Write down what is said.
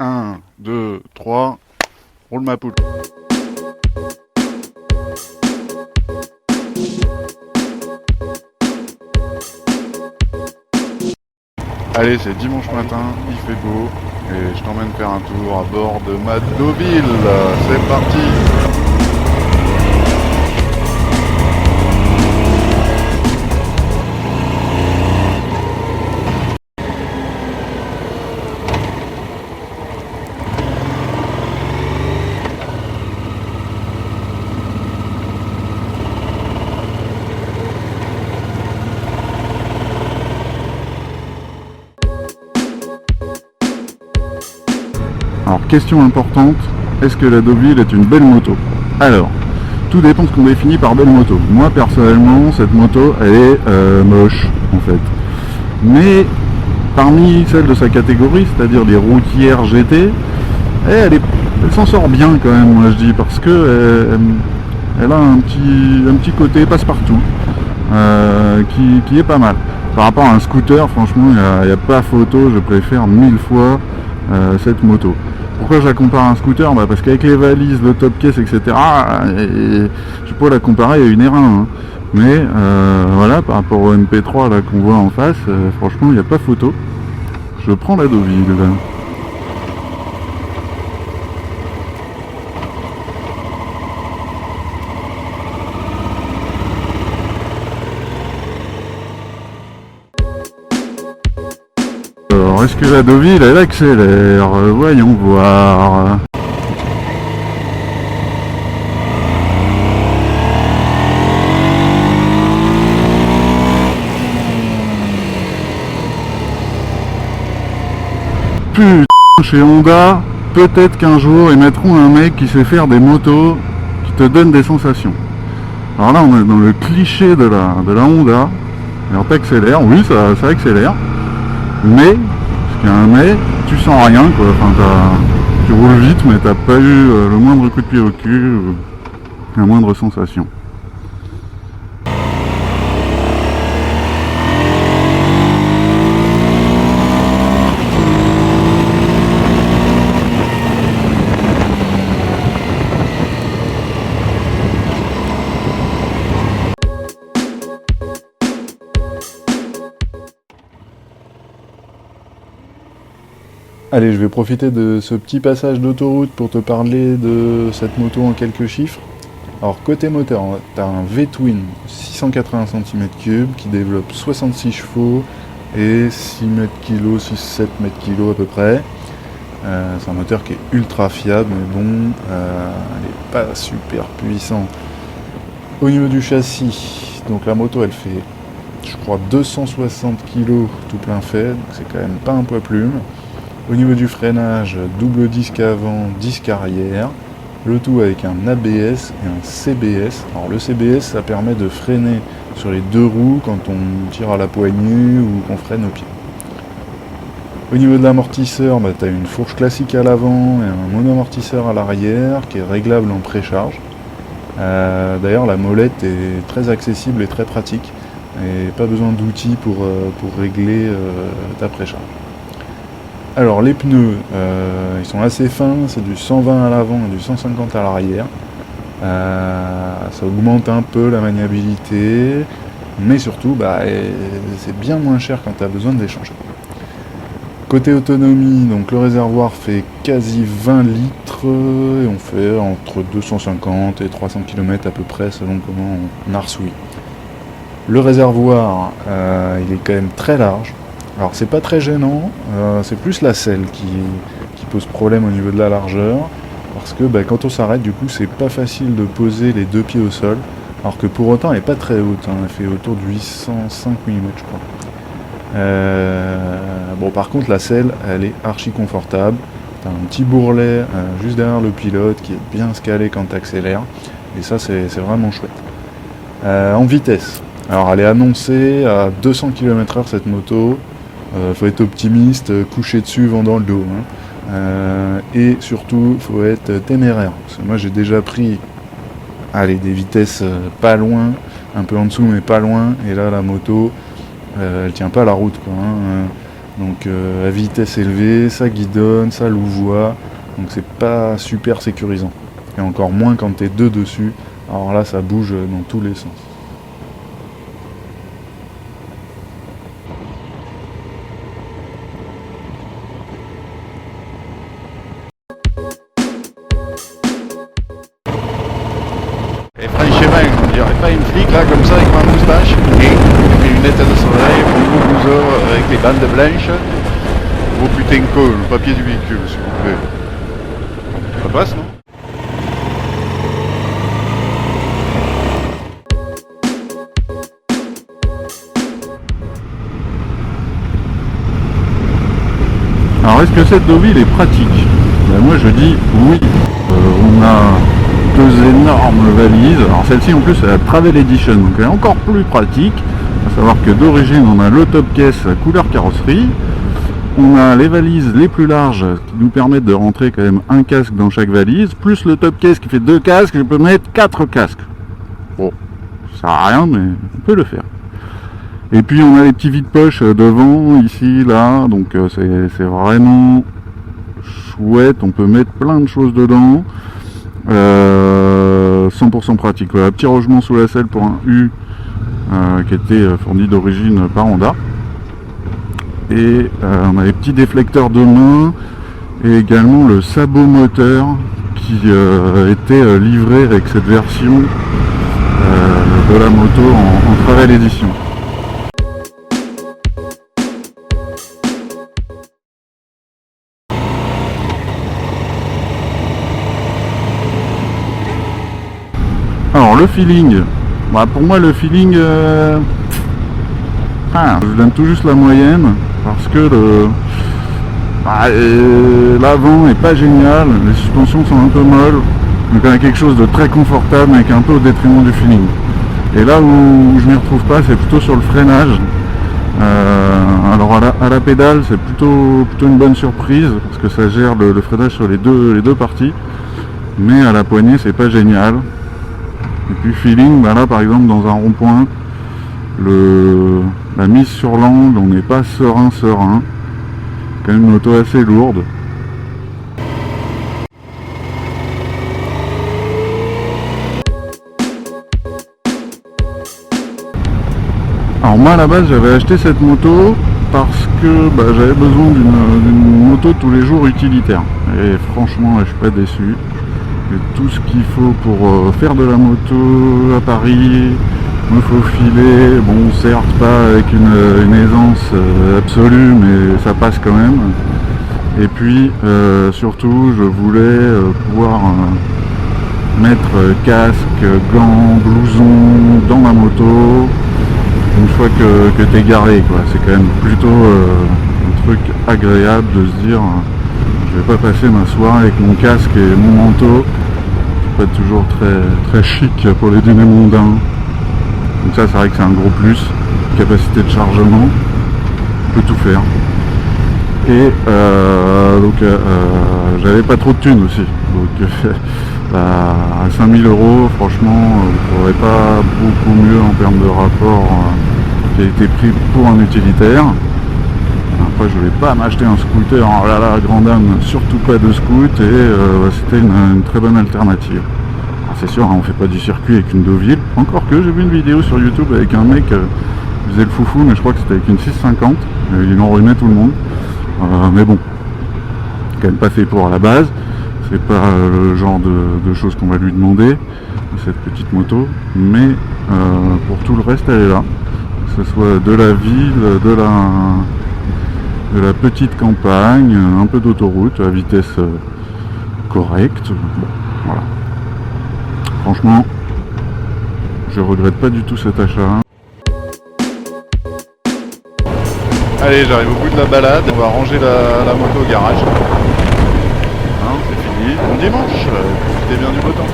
1, 2, 3, roule ma poule. Allez, c'est dimanche matin, il fait beau, et je t'emmène faire un tour à bord de ma Deauville. C'est parti! Alors, question importante, est-ce que la Deauville est une belle moto? Alors, tout dépend de ce qu'on définit par belle moto. Moi, personnellement, cette moto, elle est moche, en fait. Mais, parmi celles de sa catégorie, c'est-à-dire des routières GT, elle s'en sort bien quand même, moi je dis, parce que elle a un petit côté passe-partout, qui est pas mal. Par rapport à un scooter, franchement, il n'y a pas photo, je préfère 1000 fois cette moto. Pourquoi je la compare à un scooter? Parce qu'avec les valises, le top case, etc., je peux la comparer à une R1. Hein. Mais voilà, par rapport au MP3 là qu'on voit en face, franchement, il n'y a pas photo. Je prends la Deauville. Alors, est-ce que la Deauville, elle accélère? Voyons voir. Putain, chez Honda, peut-être qu'un jour, ils mettront un mec qui sait faire des motos qui te donnent des sensations. Alors là, on est dans le cliché de la Honda. Alors, t'accélères, oui, ça accélère. Mais, parce qu'il y a un mais, tu sens rien quoi, enfin tu roules vite mais t'as pas eu le moindre coup de pied au cul, la moindre sensation. Allez, je vais profiter de ce petit passage d'autoroute pour te parler de cette moto en quelques chiffres. Alors côté moteur, tu as un V-Twin 680 cm3 qui développe 66 chevaux et 6 mètres kg, 6-7 mètres kg à peu près. C'est un moteur qui est ultra fiable, mais bon, elle n'est pas super puissant. Au niveau du châssis, donc la moto elle fait, je crois, 260 kg tout plein fait, donc c'est quand même pas un poids plume. Au niveau du freinage, double disque avant, disque arrière, le tout avec un ABS et un CBS. Alors le CBS, ça permet de freiner sur les deux roues quand on tire à la poignée ou qu'on freine au pied. Au niveau de l'amortisseur, tu as une fourche classique à l'avant et un monoamortisseur à l'arrière qui est réglable en précharge. D'ailleurs la molette est très accessible et très pratique et pas besoin d'outils pour régler ta précharge. Alors les pneus, ils sont assez fins, c'est du 120 à l'avant et du 150 à l'arrière. Ça augmente un peu la maniabilité, mais surtout c'est bien moins cher quand tu as besoin de les changer. Côté autonomie, donc le réservoir fait quasi 20 litres et on fait entre 250 et 300 km à peu près selon comment on arsouille. Le réservoir, il est quand même très large. Alors c'est pas très gênant, c'est plus la selle qui pose problème au niveau de la largeur, parce que quand on s'arrête, du coup c'est pas facile de poser les deux pieds au sol, alors que pour autant elle est pas très haute, hein, elle fait autour de 805 mm je crois. Bon par contre la selle elle est archi confortable, t'as un petit bourrelet juste derrière le pilote qui est bien scalé quand t'accélères, et ça c'est vraiment chouette. En vitesse, alors elle est annoncée à 200 km/h cette moto. Faut être optimiste, coucher dessus, vent dans le dos. Hein. Et surtout, faut être téméraire. Parce que moi, j'ai déjà pris des vitesses pas loin, un peu en dessous, mais pas loin. Et là, la moto, elle tient pas la route. Quoi, hein. Donc à vitesse élevée, ça guidonne, ça louvoie, donc c'est pas super sécurisant. Et encore moins quand t'es deux dessus, alors là ça bouge dans tous les sens. Et franchement, on dirait pas une flic là comme ça avec ma moustache et mes lunettes de soleil, mon gros blouson avec les bandes blanches. Oh putain cool, le papier du véhicule s'il vous plaît. Ça passe non? Alors est-ce que cette Deauville est pratique? Ben, moi je dis oui. On a deux énormes valises. Alors celle-ci en plus c'est la Travel Edition, donc elle est encore plus pratique. Il faut savoir que d'origine on a le top case couleur carrosserie. On a les valises les plus larges qui nous permettent de rentrer quand même un casque dans chaque valise, plus le top case qui fait 2 casques, je peux mettre 4 casques. Bon, ça sert à rien mais on peut le faire. Et puis on a les petits vides-poches devant, ici, là, donc c'est vraiment chouette, on peut mettre plein de choses dedans. 100% pratique. Voilà, petit rangement sous la selle pour un U qui était fourni d'origine par Honda. Et on a les petits déflecteurs de main et également le sabot moteur qui était livré avec cette version de la moto en Travel Edition. Alors le feeling, bah, pour moi le feeling, je donne tout juste la moyenne parce que l'avant est pas génial, les suspensions sont un peu molles, donc on a quelque chose de très confortable mais qui est un peu au détriment du feeling. Et là où je m'y retrouve pas, c'est plutôt sur le freinage. Alors à la pédale c'est plutôt une bonne surprise parce que ça gère le freinage sur les deux parties, mais à la poignée c'est pas génial. Et puis feeling, bah là par exemple dans un rond-point, la mise sur l'angle, on n'est pas serein. Quand même une moto assez lourde. Alors moi à la base j'avais acheté cette moto parce que j'avais besoin d'une moto tous les jours utilitaire. Et franchement je suis pas déçu. Tout ce qu'il faut pour faire de la moto à Paris, me faufiler, bon certes pas avec une aisance absolue mais ça passe quand même. Et puis surtout je voulais pouvoir mettre casque, gants, blouson dans ma moto une fois que t'es garé quoi. C'est quand même plutôt un truc agréable de se dire je vais pas passer ma soirée avec mon casque et mon manteau. C'est pas toujours très chic pour les dîners mondains. Donc ça c'est vrai que c'est un gros plus. Capacité de chargement, on peut tout faire. Et j'avais pas trop de thunes aussi. Donc à 5000 €, franchement, vous ne trouverez pas beaucoup mieux en termes de rapport qualité-prix pour un utilitaire. Après je vais pas m'acheter un scooter, oh là là, grande dame, surtout pas de scoot, et c'était une très bonne alternative. Alors c'est sûr, hein, on fait pas du circuit avec une Deauville, encore que j'ai vu une vidéo sur YouTube avec un mec qui faisait le foufou, mais je crois que c'était avec une 650, il en remet tout le monde. Mais bon, quand même pas fait pour à la base, c'est pas le genre de choses qu'on va lui demander, cette petite moto, mais pour tout le reste elle est là, que ce soit de la ville, de la petite campagne, un peu d'autoroute à vitesse correcte. Bon, voilà. Franchement, je regrette pas du tout cet achat. Allez, j'arrive au bout de la balade, on va ranger la moto au garage. Hein, c'est fini. Bon dimanche, profitez bien du beau temps.